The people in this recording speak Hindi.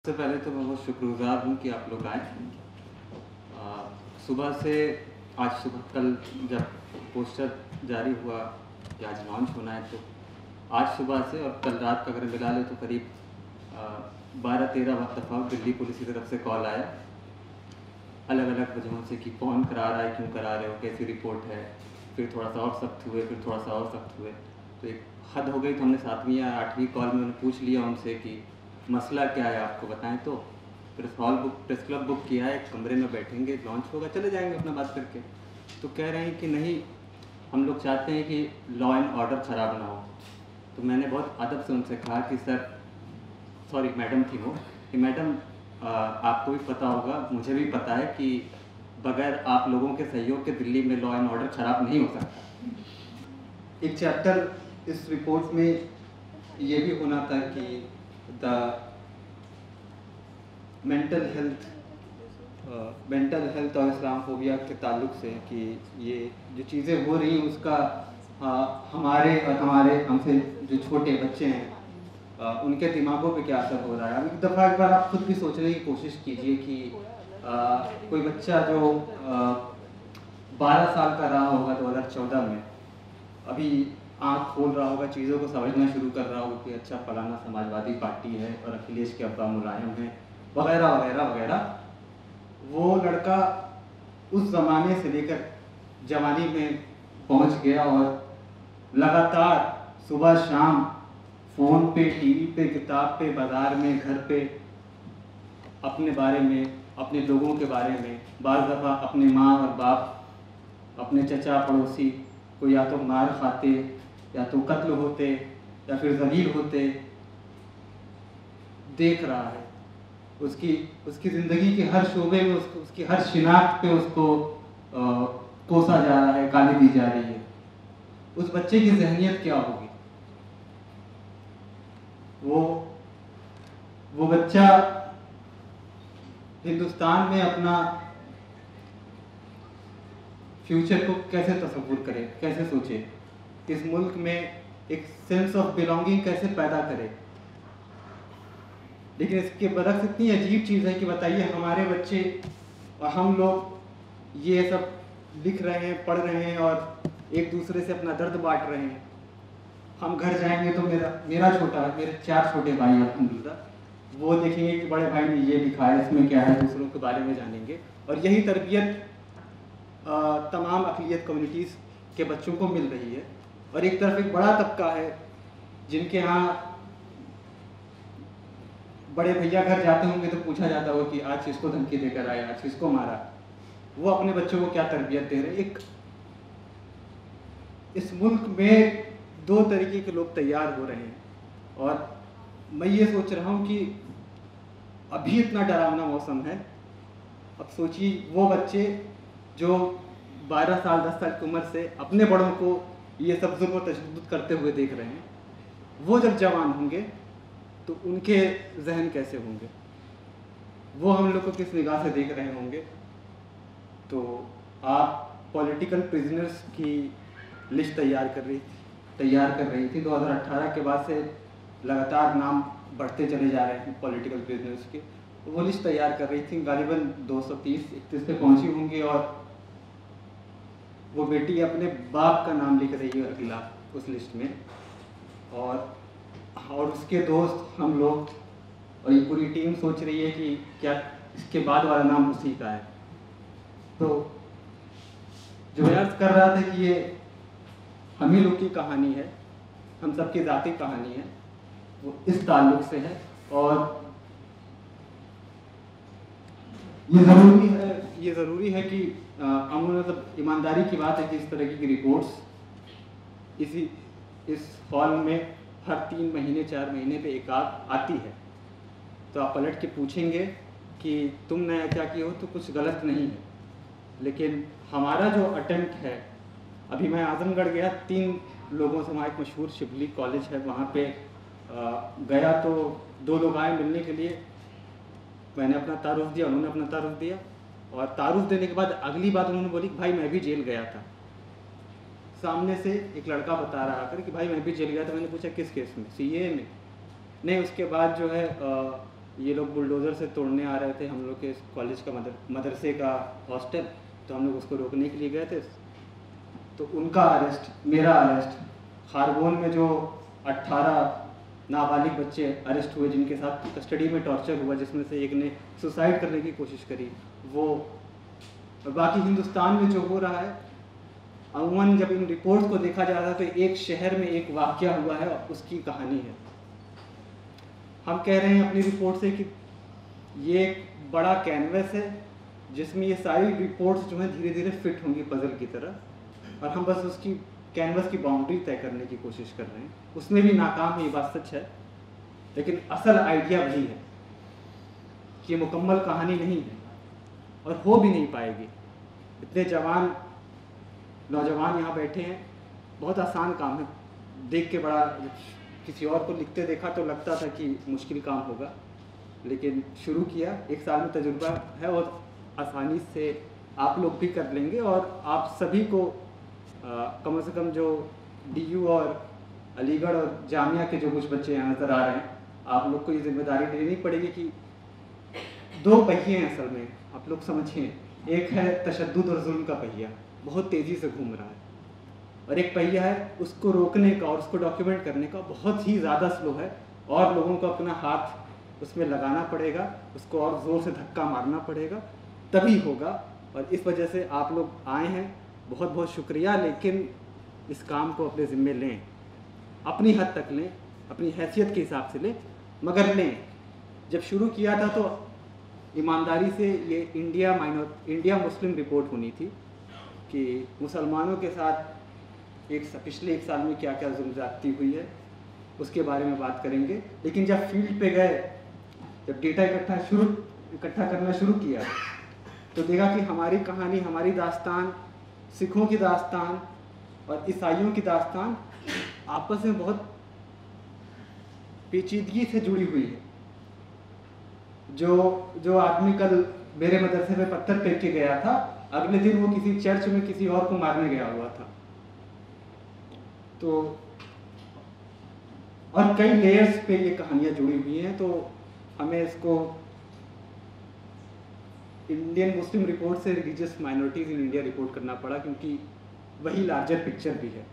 सबसे पहले तो मैं बहुत शुक्रगुज़ार हूँ कि आप लोग आए। सुबह से आज सुबह कल जब पोस्टर जारी हुआ कि आज लॉन्च होना है, तो आज सुबह से और कल रात का अगर मिला ले तो करीब 12-13 दफ़ा दिल्ली पुलिस की तरफ से कॉल आया अलग अलग वजहों से कि कौन करा रहा है, क्यों करा रहे हो, कैसी रिपोर्ट है। फिर थोड़ा सा और सख्त हुए, फिर थोड़ा सा और सख्त हुए, तो एक हद हो गई। तो हमने 7वीं या 8वीं कॉल में उन्होंने पूछ लिया उनसे कि मसला क्या है, आपको बताएं। तो प्रेस क्लब बुक किया है, एक कमरे में बैठेंगे, लॉन्च होगा, चले जाएंगे अपना बात करके। तो कह रहे हैं कि नहीं, हम लोग चाहते हैं कि लॉ एंड ऑर्डर ख़राब ना हो। तो मैंने बहुत अदब से उनसे कहा कि सर, सॉरी मैडम थी वो, कि मैडम आपको भी पता होगा, मुझे भी पता है कि बगैर आप लोगों के सहयोग के दिल्ली में लॉ एंड ऑर्डर ख़राब नहीं हो सकता। एक चैप्टर इस रिपोर्ट में ये भी होना था कि द मेंटल हेल्थ और इस्लामोफोबिया के ताल्लुक से, कि ये जो चीज़ें हो रही हैं उसका हमारे और हमारे हमसे जो छोटे बच्चे हैं उनके दिमागों पे क्या असर हो रहा है। अब एक बार आप खुद भी सोचने की कोशिश कीजिए कि कोई बच्चा जो 12 साल का रहा होगा 2014 में, अभी आँख खोल रहा होगा, चीज़ों को समझना शुरू कर रहा होगा कि अच्छा फलाना समाजवादी पार्टी है और अखिलेश के अब्बा मुलायम हैं वगैरह वगैरह वगैरह, वो लड़का उस ज़माने से लेकर जवानी में पहुंच गया और लगातार सुबह शाम फ़ोन पे, टीवी पे, किताब पे, बाज़ार में, घर पे अपने बारे में, अपने लोगों के बारे में, बाज़ दफ़ा अपने माँ और बाप, अपने चचा पड़ोसी को या तो मार खाते, या तो कत्ल होते, या फिर ज़लील होते देख रहा है। उसकी ज़िंदगी के हर शोबे में उसकी हर शिनाख्त पे उसको कोसा जा रहा है, गाली दी जा रही है। उस बच्चे की ज़हनियत क्या होगी? वो बच्चा हिंदुस्तान में अपना फ्यूचर को कैसे तसव्वुर करे, कैसे सोचे, इस मुल्क में एक सेंस ऑफ बिलोंगिंग कैसे पैदा करे। लेकिन इसके बरक्स इतनी अजीब चीज़ है कि बताइए, हमारे बच्चे और हम लोग ये सब लिख रहे हैं, पढ़ रहे हैं और एक दूसरे से अपना दर्द बांट रहे हैं। हम घर जाएंगे तो मेरे 4 छोटे भाई हैं अल्हम्दुलिल्लाह, वो देखेंगे कि बड़े भाई ने ये लिखा है, इसमें क्या है, दूसरों के बारे में जानेंगे। और यही तरबियत तमाम अक़लियत कम्युनिटीज़ के बच्चों को मिल रही है। और एक तरफ एक बड़ा तबका है जिनके यहाँ बड़े भैया घर जाते होंगे तो पूछा जाता होगा कि आज किसको धमकी देकर आए, आज किसको मारा। वो अपने बच्चों को क्या तरबियत दे रहे हैं। इस मुल्क में 2 तरीके के लोग तैयार हो रहे हैं। और मैं ये सोच रहा हूँ कि अभी इतना डरावना मौसम है, अब सोचिए वो बच्चे जो 12 साल 10 साल की उम्र से अपने बड़ों को ये सब जुल्म और तशद्दुद करते हुए देख रहे हैं, वो जब जवान होंगे तो उनके जहन कैसे होंगे, वो हम लोग को किस निगाह से देख रहे होंगे। तो आप पॉलिटिकल प्रिजनर्स की लिस्ट तैयार कर रही थी। 2018 के बाद से लगातार नाम बढ़ते चले जा रहे हैं पॉलिटिकल प्रिजनर्स के। वो लिस्ट तैयार कर रही थी, गालिबन 230-31 पे पहुंची होंगी। और वो बेटी अपने बाप का नाम लिख रही है अगला उस लिस्ट में, और उसके दोस्त, हम लोग और ये पूरी टीम सोच रही है कि क्या इसके बाद वाला नाम उसी का है। तो जो मैं अर्ज़ कर रहा था कि ये हम ही लोग की कहानी है, हम सबकी ज़ाती कहानी है, वो इस ताल्लुक से है। और ये ज़रूरी है कि अमूमन मतलब ईमानदारी की बात है कि इस तरह की रिपोर्ट्स इस हॉल में हर 3 महीने 4 महीने पे एक आती है। तो आप पलट के पूछेंगे कि तुम नया क्या किए हो, तो कुछ गलत नहीं है। लेकिन हमारा जो अटेम्प्ट है, अभी मैं आजमगढ़ गया, 3 लोगों से, वहाँ एक मशहूर शिबली कॉलेज है, वहाँ पे गया तो 2 लोग आए मिलने के लिए। मैंने अपना तारुफ दिया, उन्होंने अपना तारुफ दिया, और तारुफ देने के बाद अगली बात उन्होंने बोली कि भाई मैं भी जेल गया था। सामने से एक लड़का बता रहा कि भाई मैं भी जेल गया था। मैंने पूछा किस केस में? CAA में? नहीं, उसके बाद जो है ये लोग बुलडोज़र से तोड़ने आ रहे थे हम लोग के कॉलेज का मदरसे का हॉस्टल, तो हम लोग उसको रोकने के लिए गए थे। तो उनका अरेस्ट, मेरा अरेस्ट, खारगोन में जो 18 नाबालिग बच्चे अरेस्ट हुए जिनके साथ कस्टडी में टॉर्चर हुआ, जिसमें से एक ने सुसाइड करने की कोशिश करी, वो, और बाकी हिंदुस्तान में जो हो रहा है, अमूमन जब इन रिपोर्ट्स को देखा जा रहा है तो एक शहर में एक वाक़या हुआ है और उसकी कहानी है। हम कह रहे हैं अपनी रिपोर्ट से कि ये एक बड़ा कैनवस है जिसमें ये सारी रिपोर्ट्स जो हैं धीरे धीरे फिट होंगी पजल की तरह, और हम बस उसकी कैनवस की बाउंड्री तय करने की कोशिश कर रहे हैं। उसमें भी नाकाम है, ये बात सच है, लेकिन असल आइडिया वही है कि ये मुकम्मल कहानी नहीं है और हो भी नहीं पाएगी। इतने जवान नौजवान यहाँ बैठे हैं, बहुत आसान काम है, देख के बड़ा, किसी और को लिखते देखा तो लगता था कि मुश्किल काम होगा, लेकिन शुरू किया, 1 साल में तजुर्बा है और आसानी से आप लोग भी कर लेंगे। और आप सभी को कम से कम जो DU और अलीगढ़ और जामिया के जो कुछ बच्चे यहाँ नज़र आ रहे हैं, आप लोग को ये जिम्मेदारी लेनी पड़ेगी कि 2 पहिए हैं असल में, आप लोग समझिए। एक है तशद्दुद और जुल्म का पहिया, बहुत तेज़ी से घूम रहा है, और एक पहिया है उसको रोकने का और उसको डॉक्यूमेंट करने का, बहुत ही ज़्यादा स्लो है, और लोगों को अपना हाथ उसमें लगाना पड़ेगा, उसको और ज़ोर से धक्का मारना पड़ेगा, तभी होगा। और इस वजह से आप लोग आए हैं, बहुत बहुत शुक्रिया, लेकिन इस काम को अपने ज़िम्मे लें, अपनी हद तक लें, अपनी हैसियत के हिसाब से लें, मगर लें। जब शुरू किया था तो ईमानदारी से ये इंडिया मुस्लिम रिपोर्ट होनी थी कि मुसलमानों के साथ पिछले 1 साल में क्या क्या जुल्म ज़्यादती हुई है, उसके बारे में बात करेंगे। लेकिन जब फील्ड पे गए, जब डेटा इकट्ठा करना शुरू किया, तो देखा कि हमारी कहानी, हमारी दास्तान, सिखों की दास्तान और ईसाइयों की दास्तान आपस में बहुत पेचीदगी से जुड़ी हुई है। जो आदमी कल मेरे मदरसे में पत्थर फेंक के गया था, अगले दिन वो किसी चर्च में किसी और को मारने गया हुआ था। तो और कई लेयर्स पे ये कहानियाँ जुड़ी हुई हैं, तो हमें इसको इंडियन मुस्लिम रिपोर्ट से religious minorities in India report करना पड़ा, क्योंकि वही लार्जर पिक्चर भी है।